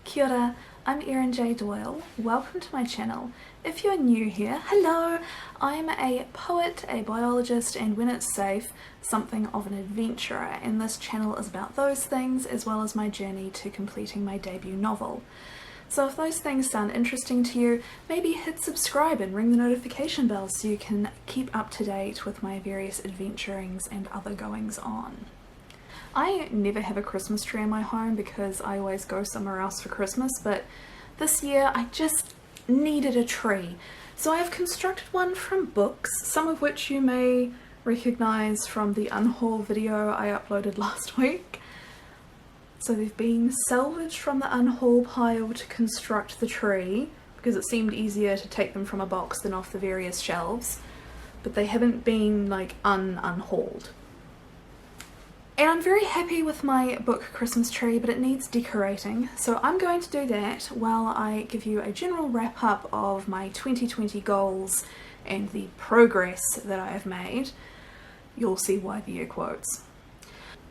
Kia ora, I'm Erin J. Doyle. Welcome to my channel. If you're new here, hello! I'm a poet, a biologist, and when it's safe, something of an adventurer, and this channel is about those things as well as my journey to completing my debut novel. So if those things sound interesting to you, maybe hit subscribe and ring the notification bell so you can keep up to date with my various adventurings and other goings on. I never have a Christmas tree in my home because I always go somewhere else for Christmas, but this year I just needed a tree. So I have constructed one from books, some of which you may recognise from the unhaul video I uploaded last week. So they've been salvaged from the unhaul pile to construct the tree because it seemed easier to take them from a box than off the various shelves, but they haven't been like unhauled. And I'm very happy with my book Christmas tree, but it needs decorating, so I'm going to do that while I give you a general wrap up of my 2020 goals and the progress that I have made. You'll see why the air quotes.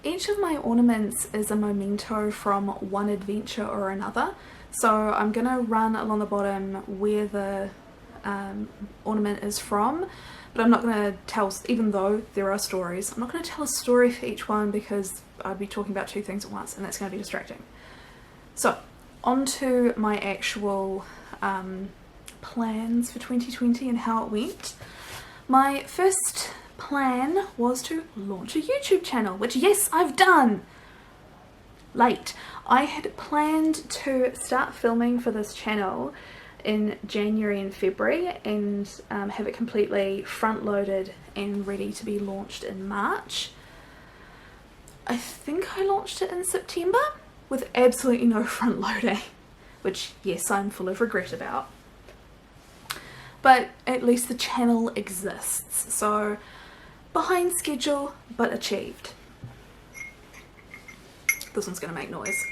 Each of my ornaments is a memento from one adventure or another, so I'm going to run along the bottom where the ornament is from, but I'm not going to tell, even though there are stories, I'm not going to tell a story for each one because I'd be talking about two things at once and that's going to be distracting. So on to my actual plans for 2020 and how it went. My first plan was to launch a YouTube channel, which yes, I've done! Late. I had planned to start filming for this channel in January and February and have it completely front loaded and ready to be launched in March. I think I launched it in September with absolutely no front loading, which yes, I'm full of regret about. But at least the channel exists, so behind schedule but achieved. This one's gonna make noise.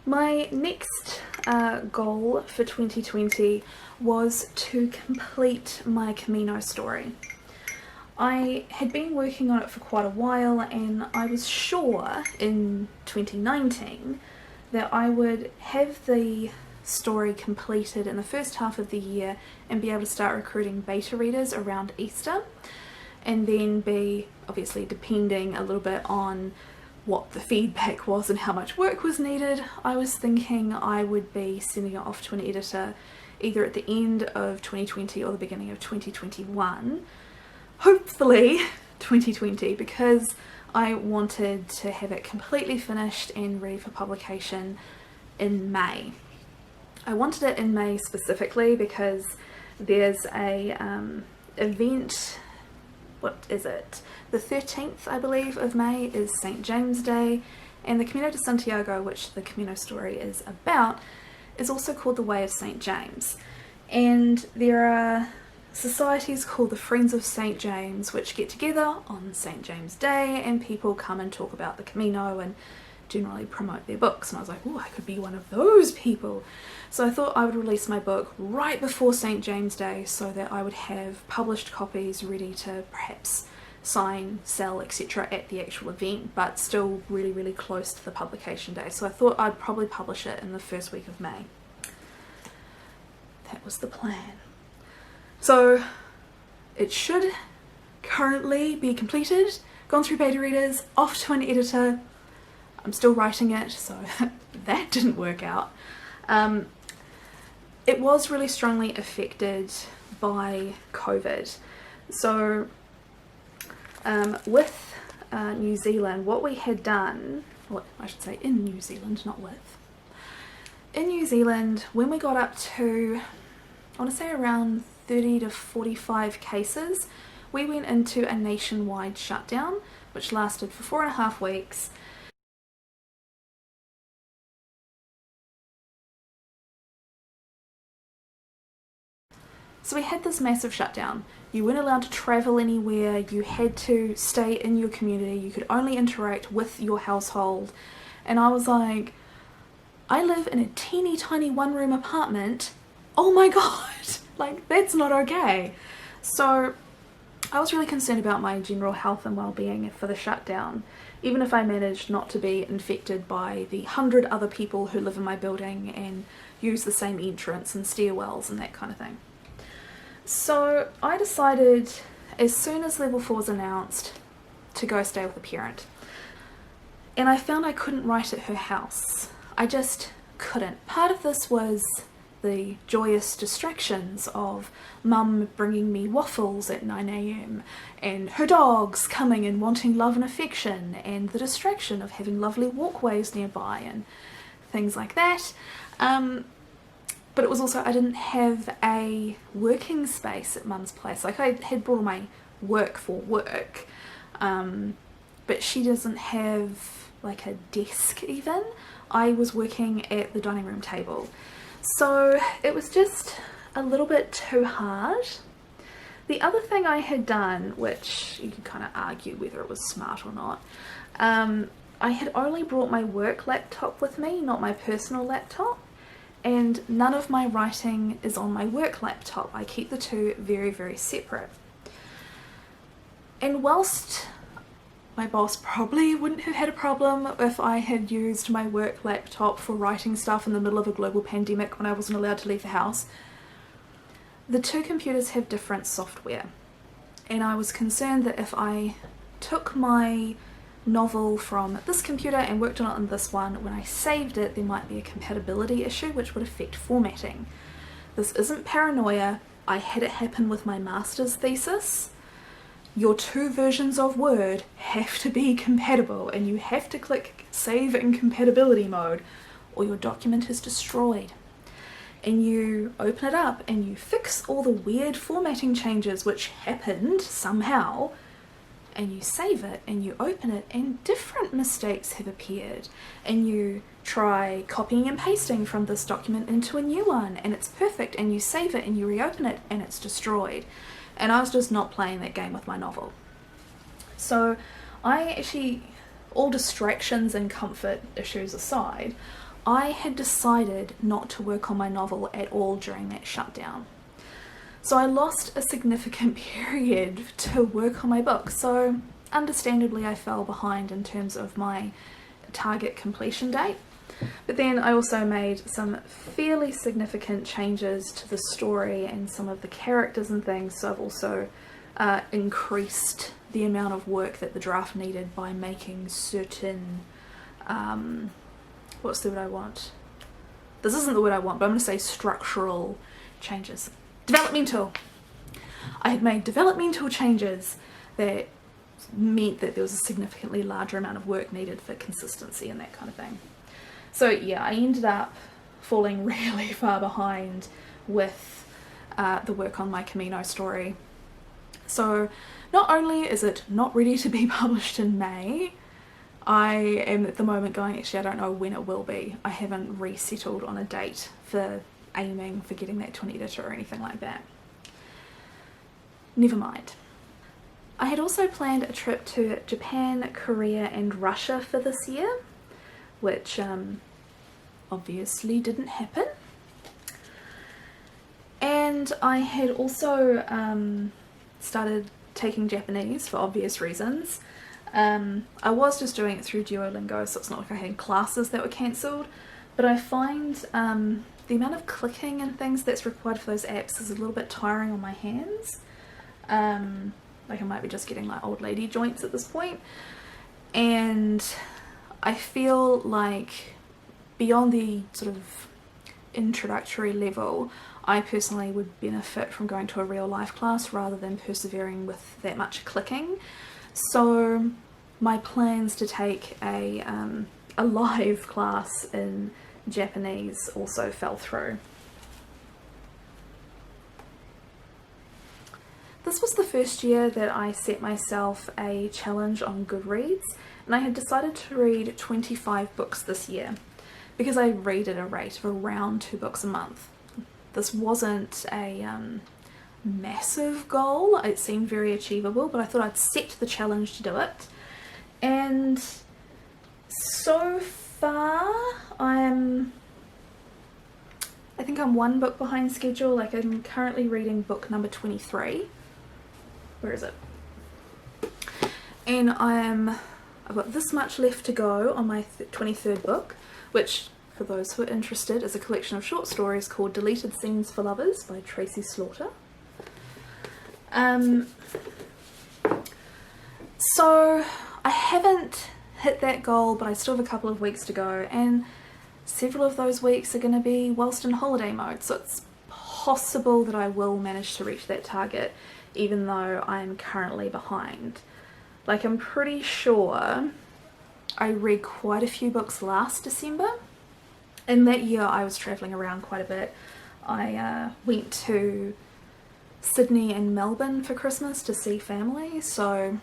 My next goal for 2020 was to complete my Camino story. I had been working on it for quite a while and I was sure in 2019 that I would have the story completed in the first half of the year and be able to start recruiting beta readers around Easter, and then be, obviously depending a little bit on what the feedback was and how much work was needed, I was thinking I would be sending it off to an editor either at the end of 2020 or the beginning of 2021, hopefully 2020, because I wanted to have it completely finished and ready for publication in May. I wanted it in May specifically because there's a event, what is it? The 13th, I believe, of May is St. James Day, and the Camino de Santiago, which the Camino story is about, is also called the Way of St. James. And there are societies called the Friends of St. James, which get together on St. James Day, and people come and talk about the Camino and generally promote their books. And I was like, oh, I could be one of those people. So I thought I would release my book right before St. James Day so that I would have published copies ready to perhaps sign, sell, etc. at the actual event, but still really close to the publication day. So I thought I'd probably publish it in the first week of May. That was the plan. So it should currently be completed, gone through beta readers, off to an editor. I'm still writing it, so that didn't work out. It was really strongly affected by COVID. So with New Zealand, what we had done, well, I should say in New Zealand, not with. In New Zealand, when we got up to, I want to say around 30 to 45 cases, we went into a nationwide shutdown, which lasted for 4.5 weeks. So we had this massive shutdown. You weren't allowed to travel anywhere, you had to stay in your community, you could only interact with your household. And I was like, I live in a teeny tiny one-room apartment. Oh my god, like that's not okay. So I was really concerned about my general health and well-being for the shutdown, even if I managed not to be infected by the 100 other people who live in my building and use the same entrance and stairwells and that kind of thing. So I decided, as soon as level 4 was announced, to go stay with a parent. And I found I couldn't write at her house. I just couldn't. Part of this was the joyous distractions of mum bringing me waffles at 9 AM and her dogs coming and wanting love and affection, and the distraction of having lovely walkways nearby and things like that. But it was also, I didn't have a working space at mum's place. Like, I had brought my work for work, but she doesn't have like a desk even. I was working at the dining room table. So it was just a little bit too hard. The other thing I had done, which you can kind of argue whether it was smart or not, I had only brought my work laptop with me, not my personal laptop, and none of my writing is on my work laptop. I keep the two very, very separate. And whilst my boss probably wouldn't have had a problem if I had used my work laptop for writing stuff in the middle of a global pandemic when I wasn't allowed to leave the house, the two computers have different software, and I was concerned that if I took my novel from this computer and worked on it on this one, when I saved it there might be a compatibility issue which would affect formatting. This isn't paranoia. I had it happen with my master's thesis. Your two versions of Word have to be compatible, and you have to click save in compatibility mode or your document is destroyed. And you open it up and you fix all the weird formatting changes which happened somehow, and you save it and you open it and different mistakes have appeared, and you try copying and pasting from this document into a new one and it's perfect, and you save it and you reopen it and it's destroyed. And I was just not playing that game with my novel. So I actually, all distractions and comfort issues aside, I had decided not to work on my novel at all during that shutdown. So I lost a significant period to work on my book. So understandably I fell behind in terms of my target completion date. But then I also made some fairly significant changes to the story and some of the characters and things, so I've also increased the amount of work that the draft needed by making certain, what's the word I want? This isn't the word I want, but I'm going to say structural changes. Developmental! I had made developmental changes that meant that there was a significantly larger amount of work needed for consistency and that kind of thing. So yeah, I ended up falling really far behind with the work on my Camino story. So not only is it not ready to be published in May, I am at the moment going, actually I don't know when it will be. I haven't resettled on a date for aiming for getting that to an editor or anything like that. Never mind. I had also planned a trip to Japan, Korea and Russia for this year, which obviously didn't happen. And I had also started taking Japanese for obvious reasons. I was just doing it through Duolingo, so it's not like I had classes that were cancelled, but I find the amount of clicking and things that's required for those apps is a little bit tiring on my hands. Like I might be just getting like old lady joints at this point, and I feel like beyond the sort of introductory level, I personally would benefit from going to a real life class rather than persevering with that much clicking. So my plans to take a live class in Japanese also fell through. This was the first year that I set myself a challenge on Goodreads, and I had decided to read 25 books this year because I read at a rate of around 2 books a month. This wasn't a massive goal, it seemed very achievable, but I thought I'd set the challenge to do it. And so far I think I'm 1 book behind schedule. Like I'm currently reading book number 23. where is it? And I've got this much left to go on my 23rd book, which, for those who are interested, is a collection of short stories called Deleted Scenes for Lovers by Tracy Slaughter. So I haven't hit that goal, but I still have a couple of weeks to go, and several of those weeks are going to be whilst in holiday mode, so it's possible that I will manage to reach that target even though I'm currently behind. Like, I'm pretty sure I read quite a few books last December. In that year I was travelling around quite a bit. I went to Sydney and Melbourne for Christmas to see family, so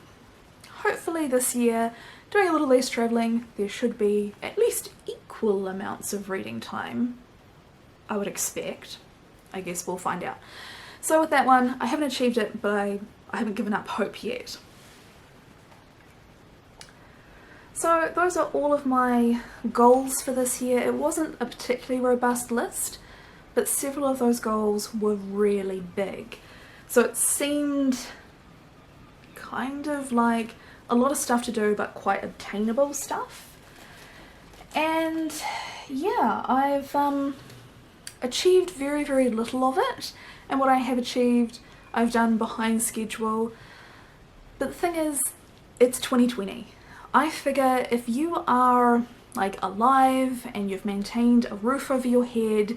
hopefully this year, doing a little less travelling, there should be at least equal amounts of reading time, I would expect. I guess we'll find out. So with that one, I haven't achieved it, but I haven't given up hope yet. So those are all of my goals for this year. It wasn't a particularly robust list, but several of those goals were really big. So it seemed kind of like a lot of stuff to do, but quite obtainable stuff. And yeah, I've achieved very, very little of it. And what I have achieved, I've done behind schedule. But the thing is, it's 2020. I figure if you are like alive and you've maintained a roof over your head,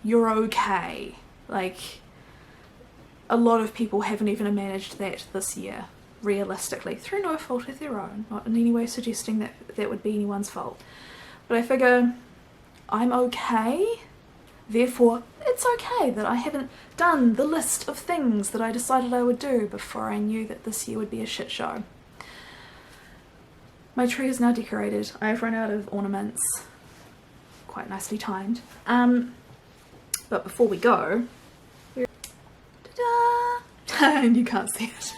you're okay. Like, a lot of people haven't even managed that this year, realistically, through no fault of their own. Not in any way suggesting that that would be anyone's fault. But I figure I'm okay, therefore it's okay that I haven't done the list of things that I decided I would do before I knew that this year would be a shit show. My tree is now decorated. I've run out of ornaments. Quite nicely timed. But before we go, ta-da! And you can't see it.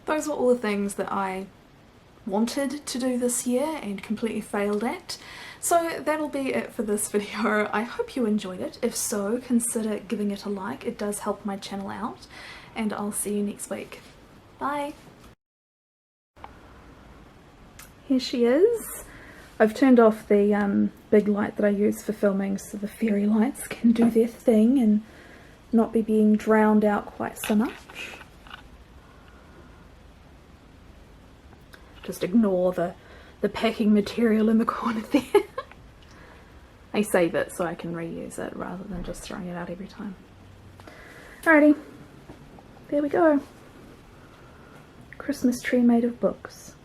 Those were all the things that I wanted to do this year and completely failed at. So that'll be it for this video. I hope you enjoyed it. If so, consider giving it a like. It does help my channel out. And I'll see you next week. Bye! Here she is. I've turned off the big light that I use for filming so the fairy lights can do their thing and not be being drowned out quite so much. Just ignore the packing material in the corner there. I save it so I can reuse it rather than just throwing it out every time. Alrighty, there we go. Christmas tree made of books.